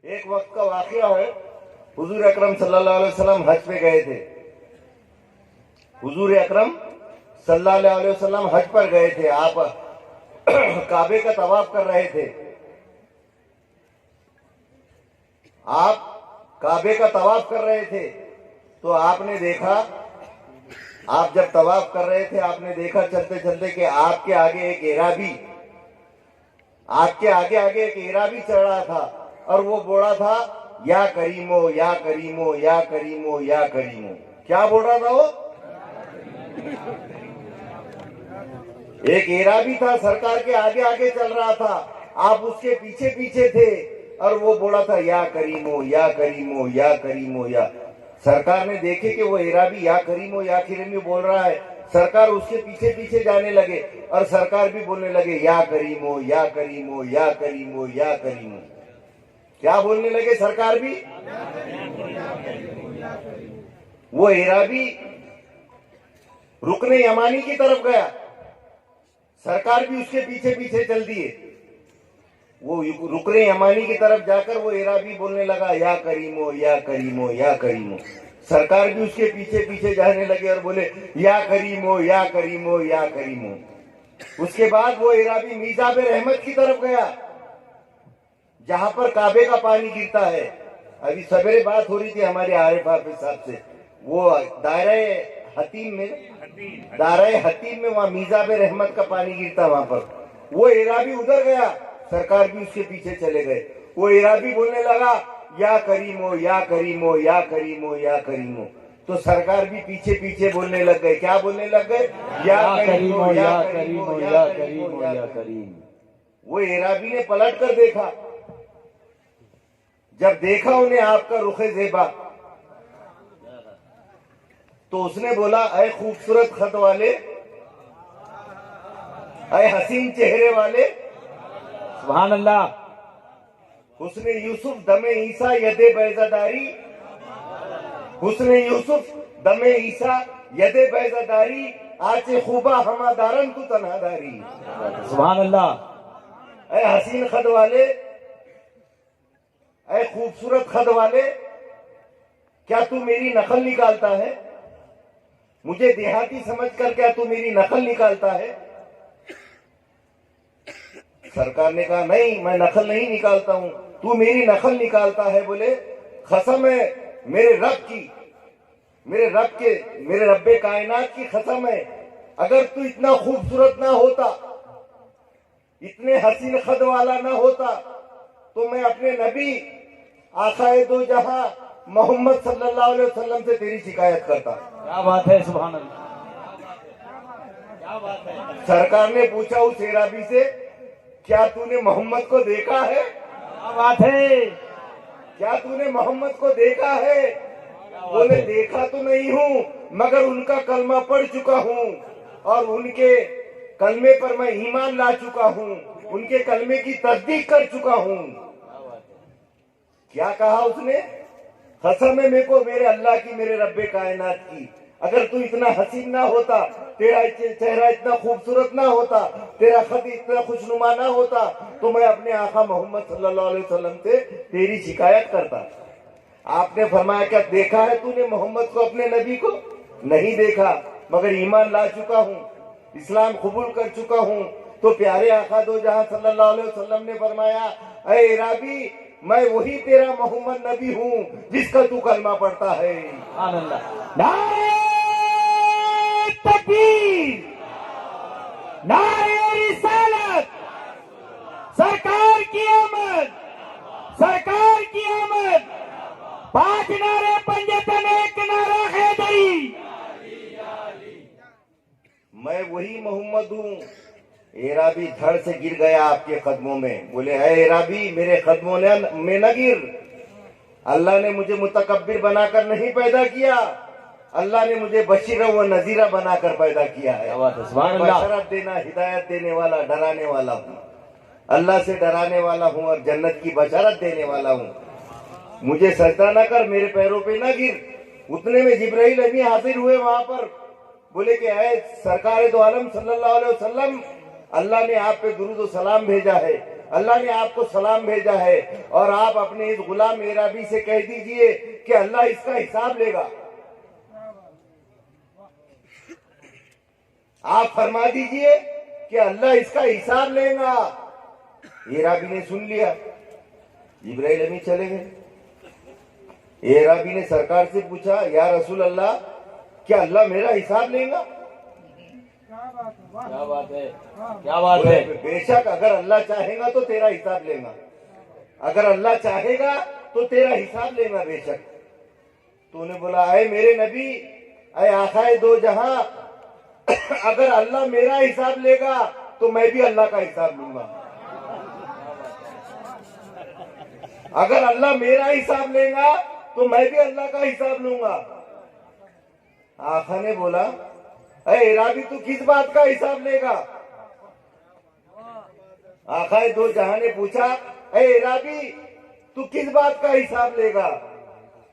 ایک وقت کا واقعہ ہے، حضور اکرم صلی اللہ علیہ وسلم حج پہ گئے تھے. حضور اکرم صلی اللہ علیہ وسلم حج پر گئے تھے. آپ کعبے کا طواف کر رہے تھے. آپ کعبے کا طواف کر رہے تھے تو آپ نے دیکھا، آپ جب طواف کر رہے تھے آپ نے دیکھا چلتے چلتے کہ آپ کے آگے ایک اعرابی، آپ کے آگے ایک اعرابی چڑھ رہا تھا اور وہ بول رہا تھا یا کریمو یا کریمو یا کریمو یا کریمو. کیا بول رہا تھا وہ؟ ایک اعرابی تھا، سرکار کے آگے چل رہا تھا، آپ اس کے پیچھے تھے اور وہ بولا تھا یا کریمو یا کریمو یا کریمو یا. سرکار نے دیکھے کہ وہ اعرابی یا کریمو بول رہا ہے. سرکار اس کے پیچھے جانے لگے اور سرکار بھی بولنے لگے یا کریمو یا کریمو یا کریمو یا کریمو. کیا بولنے لگے سرکار بھی؟ وہ اعرابی رکن یمانی کی طرف گیا، سرکار بھی اس کے پیچھے چل دیے. وہ رکن یمانی کی طرف جا کر وہ اعرابی بولنے لگا یا کریمو یا کریمو یا کریمو. سرکار بھی اس کے پیچھے جانے لگے اور بولے یا کریمو یا کریمو یا کریمو. اس کے بعد وہ اعرابی میزاب رحمت کی طرف گیا جہاں پر کعبے کا پانی گرتا ہے. ابھی سویرے بات ہو رہی تھی ہمارے عارف حافظ صاحب سے، وہ دائرہ حتیم میں وہاں میزاب رحمت کا پانی گرتا وہاں پر. وہ اعرابی ادھر گیا، سرکار بھی اس کے پیچھے چلے گئے. وہ اعرابی بولنے لگا یا کریمو یا کریمو یا کریمو یا کریمو. تو سرکار بھی پیچھے بولنے لگ گئے. کیا بولنے لگ گئے؟ یا کریمو یا کریمو یا کریمو یا کریم. وہ اعرابی نے پلٹ کر دیکھا، جب دیکھا انہیں آپ کا رخ زیبا تو اس نے بولا اے خوبصورت خط والے، اے حسین چہرے والے، سبحان اللہ. حسن یوسف دم عیسیٰ ید بیضہ داری، حسن یوسف دم عیسیٰ ید بیضہ داری، آچ خوبا ہما دارن تو تنہا داری. سبحان اللہ. اے حسین خد والے، اے خوبصورت خد والے، کیا تو میری نقل نکالتا ہے؟ مجھے دیہاتی سمجھ کر کیا تو میری نقل نکالتا ہے؟ سرکار نے کہا نہیں، میں نقل نہیں نکالتا ہوں، تو میری نقل نکالتا ہے. بولے قسم ہے میرے رب کی، میرے رب کائنات کی قسم ہے، اگر تو اتنا خوبصورت نہ ہوتا، اتنے حسین خد والا نہ ہوتا تو میں اپنے نبی آقائے دو جہاں محمد صلی اللہ علیہ وسلم سے تیری شکایت کرتا. کیا بات ہے، سبحان اللہ. سرکار نے پوچھا اس اعرابی سے کیا تو نے محمد کو دیکھا ہے؟ کیا بات ہے. کیا تو نے محمد کو دیکھا ہے؟ بولے دیکھا تو نہیں ہوں مگر ان کا کلمہ پڑھ چکا ہوں اور ان کے کلمے پر میں ایمان لا چکا ہوں، ان کے کلمے کی تصدیق کر چکا ہوں. کیا کہا اس نے؟ قسم ہے میرے کو میرے اللہ کی، میرے رب کائنات کی، اگر تو اتنا حسین نہ ہوتا، تیرا چہرہ اتنا خوبصورت نہ ہوتا، تیرا خط اتنا خوشنما نہ ہوتا تو میں اپنے آقا محمد صلی اللہ علیہ وسلم سے تیری شکایت کرتا. آپ نے فرمایا کیا دیکھا ہے تو نے محمد کو، اپنے نبی کو؟ نہیں دیکھا مگر ایمان لا چکا ہوں، اسلام قبول کر چکا ہوں. تو پیارے آقا دو جہاں صلی اللہ علیہ وسلم نے فرمایا اے اعرابی، میں وہی تیرا محمد نبی ہوں جس کا تو کلمہ پڑھتا ہے. سبحان اللہ. نعرہ تکبیر، نعرہ رسالت، سرکار کی آمد، سرکار کی آمد. 5 نعرے پنجتن، 1 نعرہ حیدری. میں وہی محمد ہوں. اعرابی دھڑ سے گر گیا آپ کے قدموں میں. بولے اے اعرابی میرے قدموں میں نہ گر، اللہ نے مجھے متکبر بنا کر نہیں پیدا کیا، اللہ نے مجھے بشیر و نذیرہ بنا کر پیدا کیا ہے. سبحان اللہ. بشارت دینا، ہدایت دینے والا، ڈرانے والا ہوں، اللہ سے ڈرانے والا ہوں اور جنت کی بشارت دینے والا ہوں. مجھے سجدہ نہ کر، میرے پیروں پہ نہ گر. اتنے میں جبرائیل امین حاضر ہوئے وہاں پر. بولے کہ اے سرکار دو عالم صلی اللہ علیہ وسلم، اللہ نے آپ پہ درود و سلام بھیجا ہے. اللہ نے آپ کو سلام بھیجا ہے اور آپ اپنے اس غلام عرابی سے کہہ دیجئے کہ اللہ اس کا حساب لے گا. آپ فرما دیجئے کہ اللہ اس کا حساب لے گا. عرابی نے سن لیا. جبرائیل امین چلے گئے. عرابی نے سرکار سے پوچھا یا رسول اللہ کیا اللہ میرا حساب لے گا؟ کیا بات ہے، کیا بات ہے. بے شک اگر اللہ چاہے گا تو تیرا حساب لے گا. اگر اللہ چاہے گا تو تیرا حساب لے گا بے شک. تو نے بولا اے میرے نبی، اے آقائے دو جہاں، اگر اللہ میرا حساب لے گا تو میں بھی اللہ کا حساب لوں گا. اگر اللہ میرا حساب لے گا تو میں بھی اللہ کا حساب لوں گا. آقا نے بولا اے عرابی تو کس بات کا حساب لے گا؟ آقا دو جہاں نے پوچھا اے عرابی تو کس بات کا حساب لے گا؟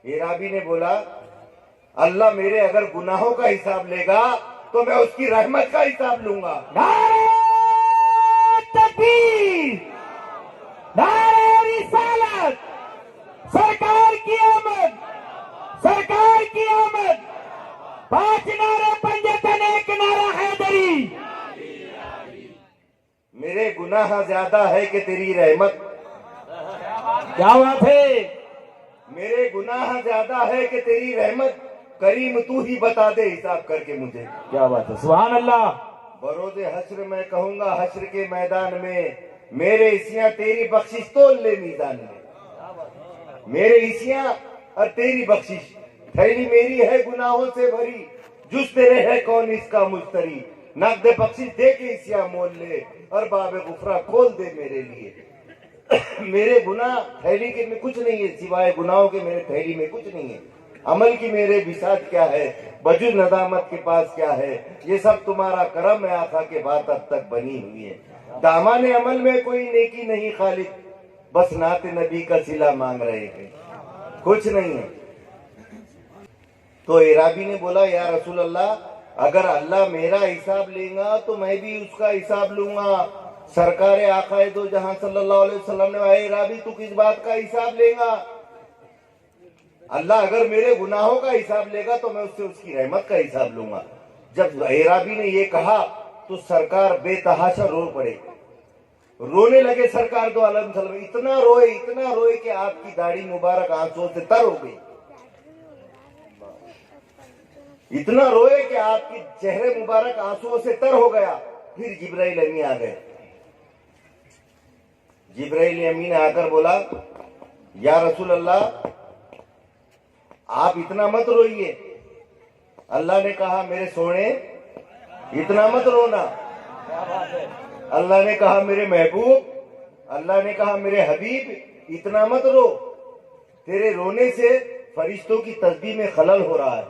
عرابی نے بولا اللہ میرے اگر گناہوں کا حساب لے گا تو میں اس کی رحمت کا حساب لوں گا. نعرہ تکبیر، نعرہ رسالت، سرکار کی آمد، سرکار کی آمد. 5 نعرے پنجتن، 1 نعرہ حیدری. میرے گناہ زیادہ ہے کہ تیری رحمت. کیا بات ہے. میرے گناہ زیادہ ہے کہ تیری رحمت. کریم تو ہی بتا دے حساب کر کے مجھے. کیا بات ہے، سبحان اللہ. بروز حشر میں کہوں گا حشر کے میدان میں میرے حصیاں تیری بخشش تول لے میدان میں. میرے حصیاں اور تیری بخشش. تھیلی میری ہے گناہوں سے بھری، جس تیرے ہے کون اس کا مشتری. نقد بخشش دے کے حصیاں مول لے اور باب غفرہ کھول دے میرے لیے. میرے گناہ تھیلی کے میں کچھ نہیں ہے، سوائے گناہوں کے میرے تھیلی میں کچھ نہیں ہے. عمل کی میرے بساط کیا ہے، بجز ندامت کے پاس کیا ہے. یہ سب تمہارا کرم ہے آقا کے بات اب تک بنی ہوئی ہے. دامان عمل میں کوئی نیکی نہیں خالق، بس نعت نبی کا صلہ مانگ رہے ہیں، کچھ نہیں ہے. تو عرابی نے بولا یا رسول اللہ اگر اللہ میرا حساب لے گا تو میں بھی اس کا حساب لوں گا. سرکار آقا دو جہاں صلی اللہ علیہ وسلم نے اے عرابی تو کس بات کا حساب لے گا؟ اللہ اگر میرے گناہوں کا حساب لے گا تو میں اس سے اس کی رحمت کا حساب لوں گا. جب عرابی نے یہ کہا تو سرکار بے تحاشا رو پڑے. رونے لگے سرکار دو عالم صلی اللہ علیہ وسلم. اتنا روئے کہ آپ کی داڑھی مبارک آنسوں سے تر ہو گئی. اتنا روئے کہ آپ کی چہرے مبارک آنسوں سے تر ہو گیا. پھر جبرائیل امین آ گئے. جبرائیل امین نے آ کر بولا یا رسول اللہ آپ اتنا مت روئیے. اللہ نے کہا میرے سونے اتنا مت رونا. اللہ نے کہا میرے محبوب، اللہ نے کہا میرے حبیب اتنا مت رو. تیرے رونے سے فرشتوں کی تسبیح میں خلل ہو رہا ہے.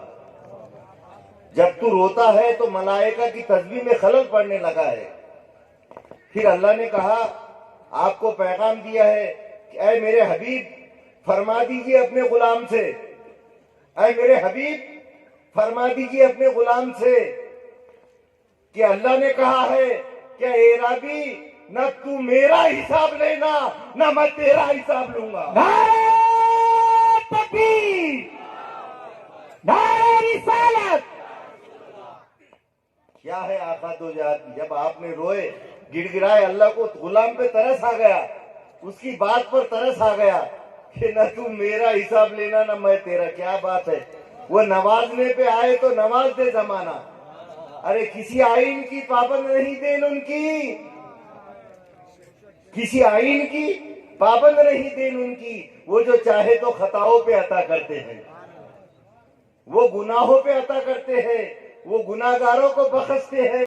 جب تو روتا ہے تو ملائکہ کی تسبیح میں خلل پڑنے لگا ہے. پھر اللہ نے کہا آپ کو پیغام دیا ہے کہ اے میرے حبیب فرما دیجئے اپنے غلام سے، اے میرے حبیب فرما دیجئے اپنے غلام سے کہ اللہ نے کہا ہے کہ اے عرابی نہ تو میرا حساب لینا نہ میں تیرا حساب لوں گا. نعرہ تکبیر، نعرہ رسالت. کیا ہے آقا دو جہان، جب آپ نے روئے گڑ گڑائے اللہ کو غلام پہ ترس آ گیا، اس کی بات پر ترس آ گیا کہ نہ تو میرا حساب لینا نہ میں تیرا. کیا بات ہے. وہ نوازنے پہ آئے تو نواز دے زمانہ. ارے کسی آئین کی پابند نہیں دین ان کی، کسی آئین کی پابند نہیں دین ان کی. وہ جو چاہے تو خطاؤں پہ عطا کرتے ہیں، وہ گناہوں پہ عطا کرتے ہیں، وہ گناہگاروں کو بخشتے ہیں.